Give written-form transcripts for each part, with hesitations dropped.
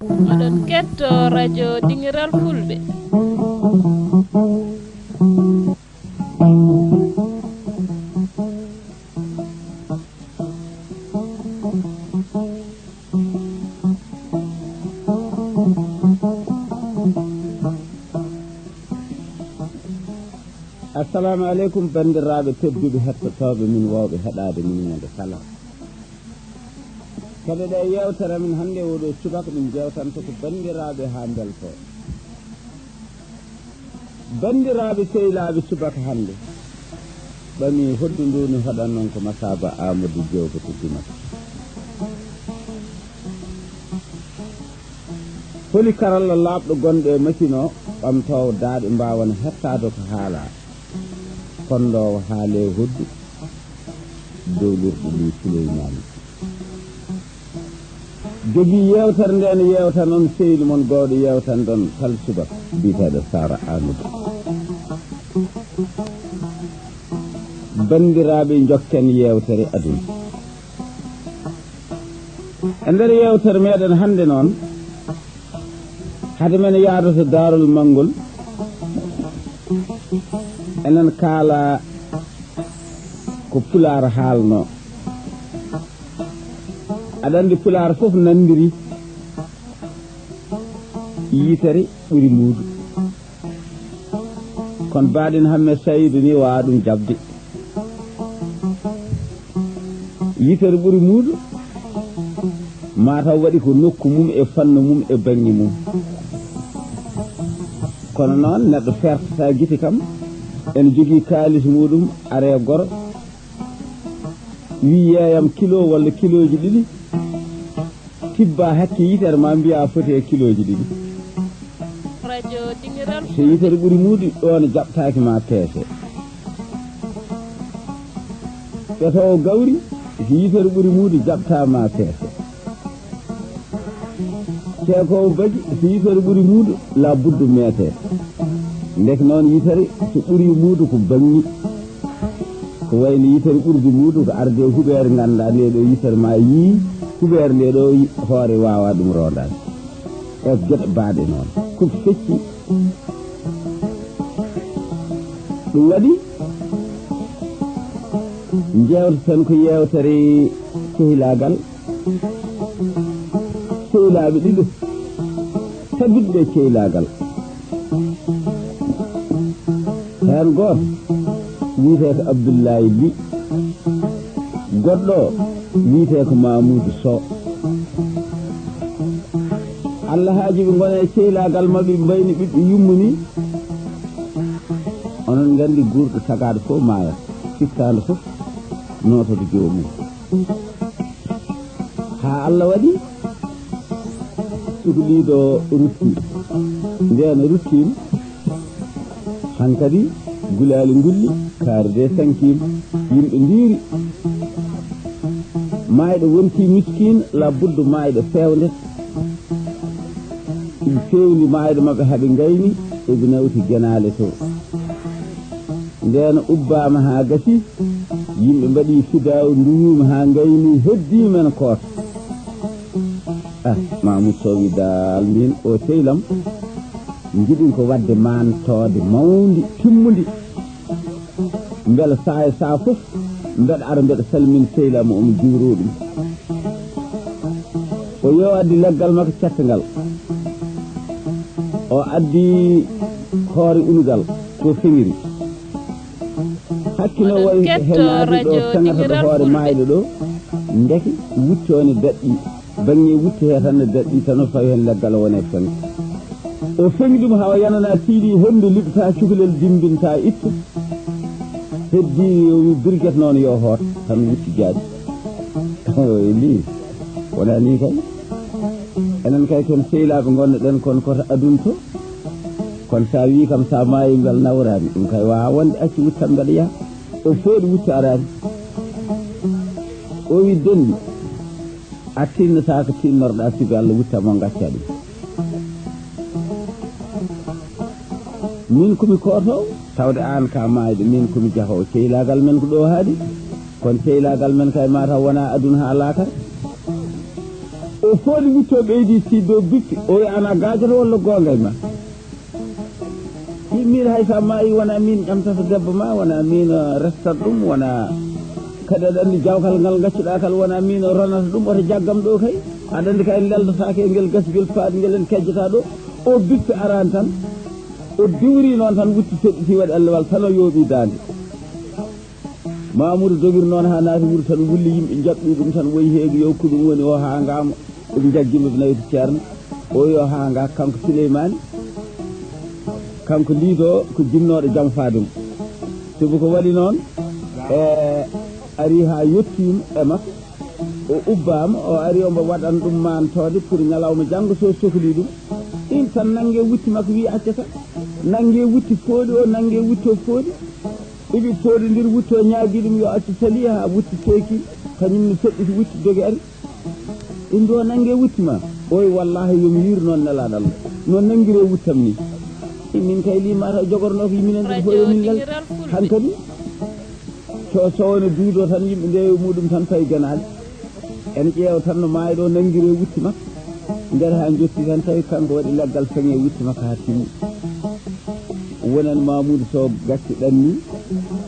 Oɗon ketto radio Dingiral Fulbe. Assalamu alaikum bandiraɓe tedduɓe hettotoɓe min wawɓe heɗade min ñande kala kala ɗe yewtere min hande oɗo subaka min jewtanta ko bandiraɓe ha belto bandiraɓe sehilaɓe subaka hande ɓami hoddu ndu no haɗan noon ko masaba Amadou jeewte ko dimata holi karalla labɗo gonɗo e machine o ɓamtowo daaɗe mbawana hettade ko haala kondowo haale hoddu dow lurɗo ndi Souleymane jogui yewtere nden yewta noon sehil mon gowɗo yewtan ɗon kal subaka biteɗo Sara Amadou bandiraɓe jokken yewtere aduna e nder yewtere meɗen hande noon hade men yaadoto darol mangol enen kaala ko pular haalno aɗa andi pular fof nandiri yitere ɓuri muudu kon baɗin hamme Saydou ni wawa ɗum jabde yitere ɓuri muudu mataw waɗi ko nokku mum e fanno mum e bangi mum kono noon neɗɗo fertata guite kam en jogui kalis muɗum are goro wi yeeyam kilo walla kiloji ɗiɗi tibba hakke yitere ma mbiya foti e kiloji ɗiɗi radio Dingiral so yitere ɓuuri muuɗi ɗon jaɓtaki ma peese ƴetowo gawri so yitere ɓuuri muuɗi jaɓtama peese ceekowo baji so yitere ɓuuri muuɗu la buddu meete ndek noon yitere so ɓuuri muudu ko bangi ko wayno yitere ɓurdi muudu ko arde huɓere ganda nde ɗo yitere ma yii huɓere nde ɗo hoore wawa ɗum rondade e gueɗe baaɗe noon ko fecci ɗum waɗi jewteten ko yewtere sehilagal sehilaɓe ɗiɗo tabiɗɗe sehilagal hen goto wiyete ko Abdoullahi Ly goɗɗo wiyete ko Mamoudou Sow Allah haaji ɓe gona e sehilagal mabɓe mbayni ɓiɓɓe yummuni onon gandi gurɗo tagaɗo fof maaya sikkande fof nototo jomum ha Allah waɗi suhliɗo rutti nden ruttima hankadi gulali gulli kaari de sankima yimɓe ndiiri mayɗo wonti miskine labuddo mayɗo fewde ɗum fewni mayɗo mabɓe haaɓe gayni eɓe nawti genale to nden ubbama ha gasi yimɓe mbaɗi fidaw nduwima ha gayni heddimen koota Mamoudou Sow wi dal min o sehlam jiɗin ko wadde mantode mawdi timmudi beela saa e saa fof mbeɗa ara mbeɗa salmin sehlam omo juuro ɗum o yo addi leggal makko cettegal o addi hoore unugal ko feŋiri hakkilo way hellade ɗo feŋata ɗo hoore mayɗo ɗo ndeki wuttone daɗɗi bange wutti he tan ne daɗɗi tan o fawi hen leggal o wone feŋ o feŋi ɗum hawa yanana tiiɗi hendu liɓata cukalel dimbinta ittu heddi yomi briguet noon yo hoot tan wutti jaaɗi li wona ni kay enen kay kon sehilaɓe gonnoɗen kon koto adunto kono sa wi kam sa maayi ngal nawrani ɗum kay wawa wonde acci wuttan mbeɗa yaha o fooɗi wutta arani o wi denɗi a tinnata ko tinnorɗa sibi Allah wutta mo gacca ɗum min komi kotowo tawde an ka maayde min komi jahowo sehilagal men ko ɗo haadi kono sehilagal men kay mataw wona aduna ha laakar o o fooli witto ɓeydi siddo bippi o wi ana gaajata walla goongay ma min hay sa maayi wona min ƴamtata debbo ma wona min restat ɗum wona kadi aɗa anndi jawkal ngal gaccuɗa kal wona min ronata ɗum oto jaggam ɗo kay aɗa anndi kay leldatake e ngel gasgel faaɗi ngel en kejjata ɗo o bippi arani tan o diwri noon tan wutti feɗɗiti waɗi allewal tan o yooɓi dande Mamoudou dogir noon ha naati wuro tan wulli yimɓe jaɓɓi ɗum tan woyi heegi yo ko ɗum woni o ha ngama ɗum jaggimo nayti ceerno o yo ha nga kanko Souleymane kanko liido ko jinnoɗo jam faadum sabu ko waɗi noon ari ha yettima e makko o ubbama o ari omo waɗan ɗum mantode pour ñalawma janggo so sohli ɗum ɗin tan nangge wutti makko wi accata nangge wutti fooɗi o nangge wutto fooɗi ɗiɓi fooɗi ndir wutto ñaagui ɗum yo acci sali ha wutti teeki kañumne feɗɗiti wutti dogi ari ɗum ɗo nangge wuttima oy wallahi yomi yir noon nelaɗo Allah no nangguire wuttam ni min kay limata jogorno ko yiminen ɗum fo yomin lel hankkadi so wona duuɗo tan yimɓe ndewe muɗum tan tawi ganaaɗe en ƴeewa tan no maayi ɗo nangguire wutti makko nder ha jotti tan tawi kanko waɗi leggal feŋe wutti makko ha timmi wonan Mamoudou Sow gacci ɗanni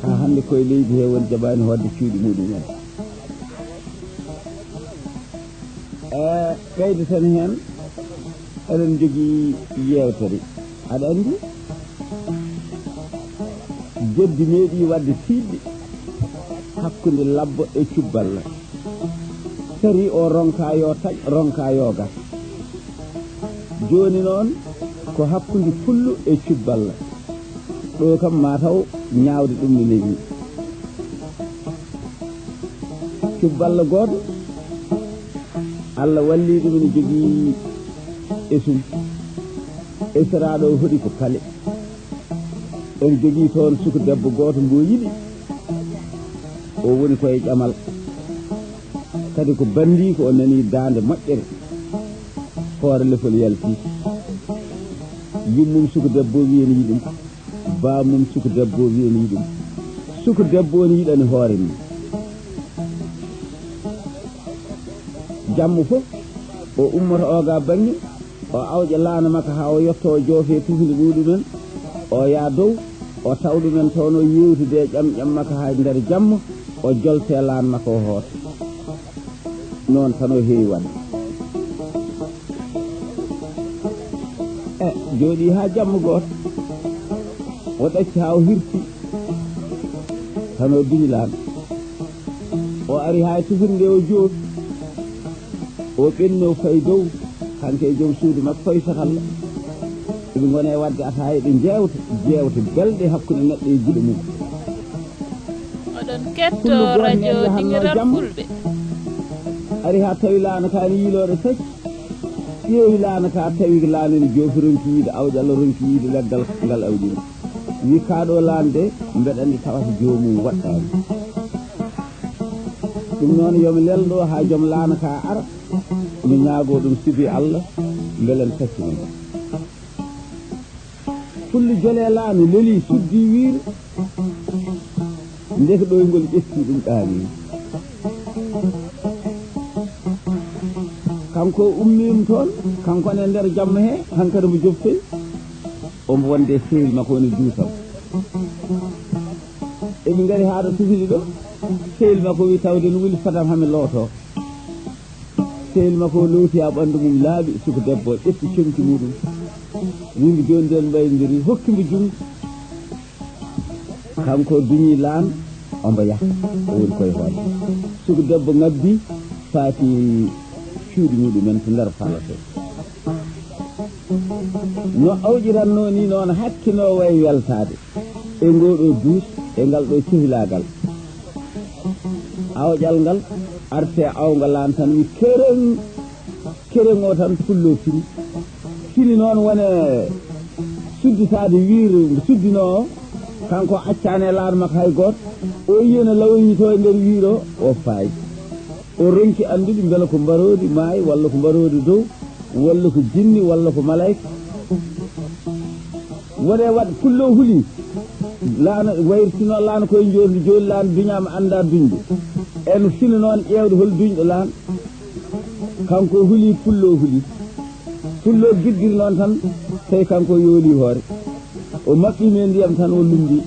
ha hande koye leydi he woni jaɓani hodde cuuɗi muɗumen ɓeyde tan hen eɗen jogui yewtere aɗa andi joddi meeɗi wadde tiiɗɗe hakkude labbo e cubballa sari o ronka yo taƴ ronka yo gas joni noon ko hakkude fullu e cubballa ɗo kam mataw ñaawde ɗum ne leeɓi cubballa goto Allah walli ɗum ne jogii esum esiraɗo hoɗi ko kale en jogii toon suku debbo goto mbo yiɗi o woni koye ƴamal kadi ko bandi ko o nani dande moƴƴere hoore lefol yalti yimmum suku debbo wiyeni yiɗum bamum suku debbo wiyeni yiɗum suku debbo ne yiɗani hoore mum jamma fof o ummata oga banggue o awƴa laana makko ha o yetto joofe tufde muɗumen o yaa dow o tawɗumen toon o yewtude ƴam makko ha nder jamma o jolte laana makko o hoota noon tan o heewi wadde jooɗi ha jamma goto o ɗacci ha o hirti tan o duñi laana o ari ha tufirnde o joofi o ɓenno fayi dow hanke e joom suudu makko fayi sahalla eɓe gone wadde ataye ɓe jewta belɗe hakkude neɗɗo e guiɗo mum oɗon ketto radio Dingiral Fulbe ari ha tawi laana ka ne yiiloɗo tacci ƴeewi laana ka tawi laana ne joofi ronki yiide awƴalla ronki yiide leggal ngal awɗima wi kaɗo laande mbeɗa andi tawata joomum waɗɗani ɗum noon yomi lelɗo ha joom laana ka ara mi ñaago ɗum sibi Allah beelen tacci men fulli jole laana leli suddi wiire ndeke ɗoygol ƴetti ɗum ɗaani kanko ummima toon kankone nder jamma he hankkadi mo joftoy omo wonde sehil makko woni duusam eɓe ngari haɗo tufili ɗo sehil makko wi tawde no wuli fatam hami looto sehil makko lowti ha ɓandu mum laaɓi suko debbo ƴetti conki muɗum wimbi joni nden mbaydiri hokkimo jungo kanko duñi laan ombo yaha o woni koye hoore suko debbo ngabbi faati cuuɗi muɗumen to nder falato no awƴiranno ni noon hakkino way weltade e ngoɗo duus e ngal ɗo cehilagal awƴal ngal arte awga laan tan wi kereng o tan fullo fini noon wone sudditade wiire suddino o kanko accane laan makko hay goto o yiyano lawoyito e nder wiiro o faayi o ronki andude beela ko mbarodi maayi walla ko mbarodi dow walla ko jinni walla ko malayka wone wat fullo huuli laana wayrtino laana koye joni joni laana duñama anda duñde en fini noon ƴewde hol duñɗo laana kanko huli pullo giddir noon tan tawi kanko yooli hoore o maɓɓime ndiyam tan o lumbi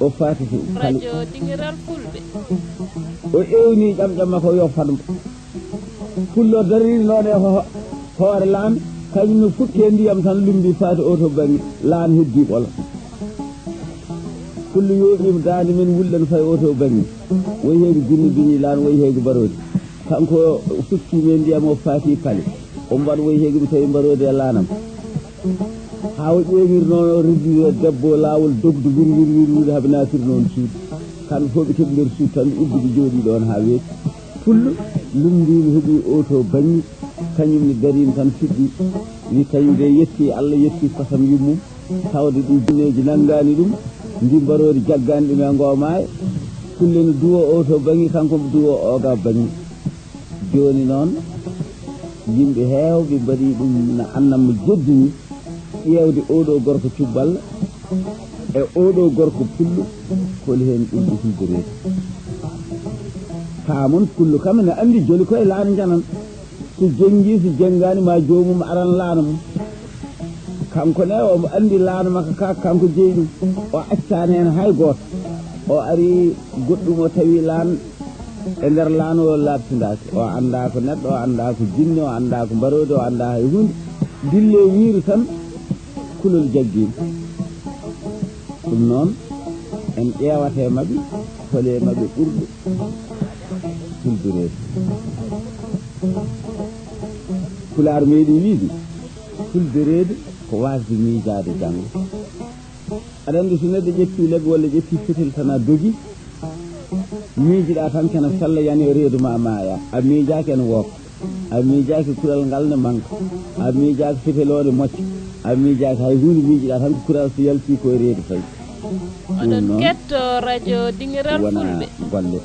o fatiti radio Dingiral Fulbe o ewni ƴamƴam makko yo fatmo pullo dariri noon e hoore laan kañum no fukke ndiyam tan lumbi faati o to bangi laan heddi ɓola pullo yoɓima dande men wulɗen fay o to bangi woyi heegi jinni biñi laan woyi heegi mbarodi kanko fukkime ndiyam o faati pale o mbaɗa woyi heegi mi tawi mbarodi e laanam ha o ƴeewir noon o reddire debbo laawol dogdu wirwirwirwiri haaɓe natir noon suudu kamɓe fof ɓe keɓi nder suudu tan ubbude jooɗi ɗon ha weeti pullo lumdimi heeɓi o to baŋngi kañum ne darima tan fiɗɗi wi kañum de yetti Allah yetti kosam yummum tawde ɗi jineji nanggani ɗum ndi mbarodi jaggani ɗum e ngomaya pulle ne duwo o to baŋngi kanko mo duwo oga baŋngi joni noon yimɓe heewɓe mbaɗi ɗum no annammo jeddini ƴeewde oɗo gorko cubballa e oɗo gorko pullo holi hen ɗum ɗo hildereede paamon pullo kam ne andi joli koye laana janan so jengi so jenggani ma jomum aran laana mum kanko ne omo andi laana makko ka kanko jeeyi ɗum o accani hen hay goto o ari goɗɗum o tawi laan e nder laana o labtindaki o anda ko neɗɗo o anda ko jinne o anda ko mbarodi o anda hay hunde dille wiiri tan kulol jaggima ɗum noon en ƴeewate maɓɓe hole maɓɓe ɓurɗo fuldureede pulaar meeɗi wiide fuldureede ko wasde miijade janggo aɗa andi so neɗɗo ƴetti lebbi walla ƴetti fetel tan a dogi miijiɗa tan kene fella yani e reedu ma maaya a miijaki ene wooka a miijaki kural ngal ne manka a miijaki fetelode mocca a miijaki hay hunde miijiɗa tan ko kural so yalti koye reedu fayi oɗon ketto radio Dingiral Fulbe wona golle